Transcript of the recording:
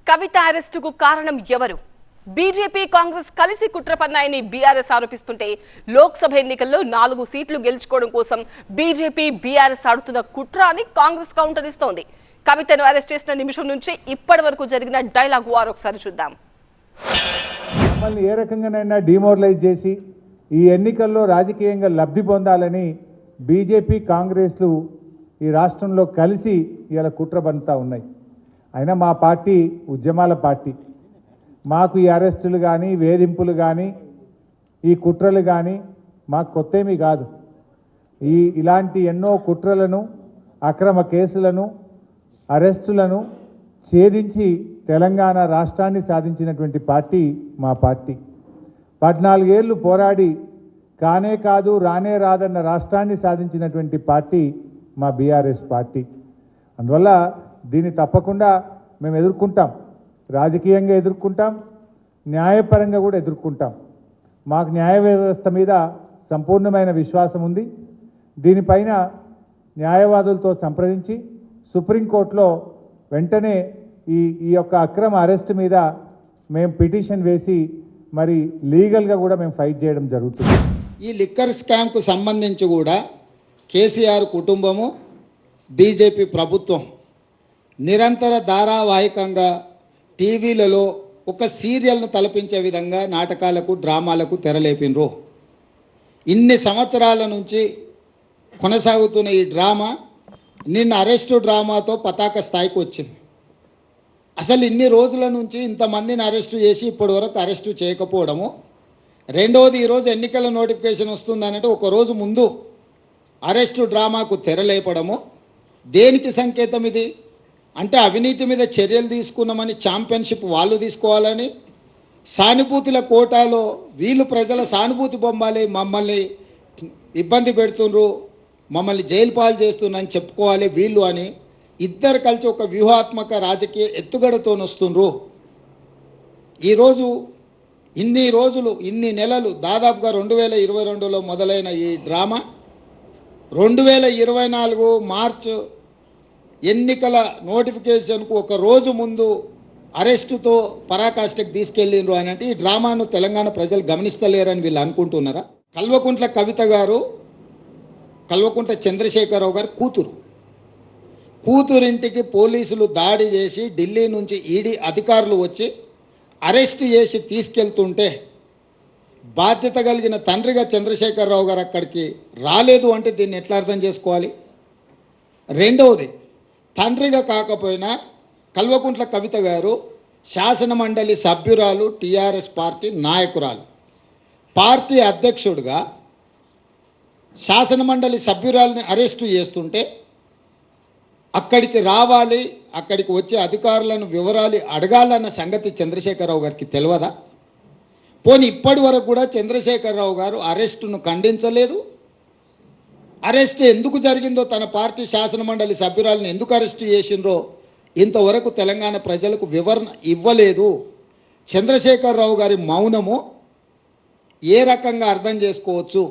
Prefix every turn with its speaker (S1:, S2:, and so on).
S1: కవిత అరెస్టుకు కారణం ఎవరు? బీజేపీ కాంగ్రెస్ కలిసి కుట్ర పన్నాయని బీఆర్ఎస్ ఆరోపిస్తుంటే లోక్సభ ఎన్నికల్లో 4 సీట్లు గెలుచుకోవడం కోసం బీజేపీ బీఆర్ఎస్ ఆడుతున్న కుట్ర అని కాంగ్రెస్ కౌంటర్ ఇస్తోంది. కవితను అరెస్ట్ చేసిన నిమిషం నుంచి ఇప్పటి వరకు జరిగిన డైలాగ్ వార్ ఒకసారి చూద్దాం.
S2: మమ్మల్ని ఏ రకంగానైనా డిమోరలైజ్ చేసి ఈ ఎన్నికల్లో రాజకీయంగా లబ్ధి పొందాలని బీజేపీ కాంగ్రెస్లు ఈ రాష్ట్రంలో కలిసి ఇలా కుట్ర పన్నుతా ఉన్నాయి. అయినా మా పార్టీ ఉద్యమాల పార్టీ. మాకు ఈ అరెస్టులు కానీ వేధింపులు కానీ ఈ కుట్రలు కానీ మాకు కొత్తేమీ కాదు. ఇలాంటి ఎన్నో కుట్రలను అక్రమ కేసులను అరెస్టులను ఛేదించి తెలంగాణ రాష్ట్రాన్ని సాధించినటువంటి పార్టీ మా పార్టీ. 14 ఏళ్ళు పోరాడి కానే కాదు రానే రాదన్న రాష్ట్రాన్ని సాధించినటువంటి పార్టీ మా బీఆర్ఎస్ పార్టీ. అందువల్ల దీన్ని తప్పకుండా మేము ఎదుర్కొంటాం, రాజకీయంగా ఎదుర్కొంటాం, న్యాయపరంగా కూడా ఎదుర్కొంటాం. మాకు న్యాయ వ్యవస్థ మీద సంపూర్ణమైన విశ్వాసం ఉంది. దీనిపైన న్యాయవాదులతో సంప్రదించి సుప్రీంకోర్టులో వెంటనే ఈ యొక్క అక్రమ అరెస్ట్ మీద మేము పిటిషన్ వేసి మరి లీగల్గా కూడా మేము ఫైట్ చేయడం జరుగుతుంది.
S3: ఈ లిక్కర్ స్కామ్కు సంబంధించి కూడా కేసీఆర్ కుటుంబము బీజేపీ ప్రభుత్వం నిరంతర ధారావాహికంగా టీవీలలో ఒక సీరియల్ను తలపించే విధంగా నాటకాలకు డ్రామాలకు తెరలేపినరు. ఇన్ని సంవత్సరాల నుంచి కొనసాగుతున్న ఈ డ్రామా నిన్న అరెస్టు డ్రామాతో పతాక స్థాయికి వచ్చింది. అసలు ఇన్ని రోజుల నుంచి ఇంతమందిని అరెస్టు చేసి ఇప్పటి వరకు అరెస్టు చేయకపోవడము, రెండవది ఈరోజు ఎన్నికల నోటిఫికేషన్ వస్తుందనంటే ఒకరోజు ముందు అరెస్టు డ్రామాకు తెరలేపడము దేనికి సంకేతం? ఇది అంటే అవినీతి మీద చర్యలు తీసుకున్నామని ఛాంపియన్షిప్ వాళ్ళు తీసుకోవాలని, సానుభూతుల కోటాలో వీళ్ళు ప్రజల సానుభూతి బొమ్మాలి, మమ్మల్ని ఇబ్బంది పెడుతుండ్రు, మమ్మల్ని జైలు పాలు చేస్తున్నారని చెప్పుకోవాలి వీళ్ళు అని ఇద్దరు కలిసి ఒక వ్యూహాత్మక రాజకీయ ఎత్తుగడతో వస్తుండ్రు. ఈరోజు ఇన్ని రోజులు ఇన్ని నెలలు దాదాపుగా 2022లో మొదలైన ఈ డ్రామా 2024 మార్చ్ ఎన్నికల నోటిఫికేషన్కు ఒక రోజు ముందు అరెస్టుతో పరాకాష్ఠకు తీసుకెళ్ళిండ్రు అని అంటే ఈ డ్రామాను తెలంగాణ ప్రజలు గమనిస్తలేరని వీళ్ళు అనుకుంటున్నారా? కల్వకుంట్ల కవిత గారు కల్వకుంట్ల చంద్రశేఖరరావు గారు కూతురింటికి పోలీసులు దాడి చేసి ఢిల్లీ నుంచి ఈడీ అధికారులు వచ్చి అరెస్ట్ చేసి తీసుకెళ్తుంటే బాధ్యత కలిగిన తండ్రిగా చంద్రశేఖరరావు గారు అక్కడికి రాలేదు అంటే దీన్ని ఎట్లా అర్థం చేసుకోవాలి? రెండవది, తండ్రిగా కాకపోయినా కల్వకుంట్ల కవిత గారు శాసనమండలి సభ్యురాలు, టీఆర్ఎస్ పార్టీ నాయకురాలు, పార్టీ అధ్యక్షుడిగా శాసనమండలి సభ్యురాలని అరెస్టు చేస్తుంటే అక్కడికి రావాలి, అక్కడికి వచ్చే అధికారులను వివరాలు అడగాలన్న సంగతి చంద్రశేఖరరావు గారికి తెలియదా? పోనీ ఇప్పటి వరకు కూడా చంద్రశేఖరరావు గారు అరెస్టును ఖండించలేదు. అరెస్ట్ ఎందుకు జరిగిందో, తన పార్టీ శాసనమండలి సభ్యురాలను ఎందుకు అరెస్టు చేసిండ్రో ఇంతవరకు తెలంగాణ ప్రజలకు వివరణ ఇవ్వలేదు. చంద్రశేఖరరావు గారి మౌనము ఏ రకంగా అర్థం చేసుకోవచ్చు?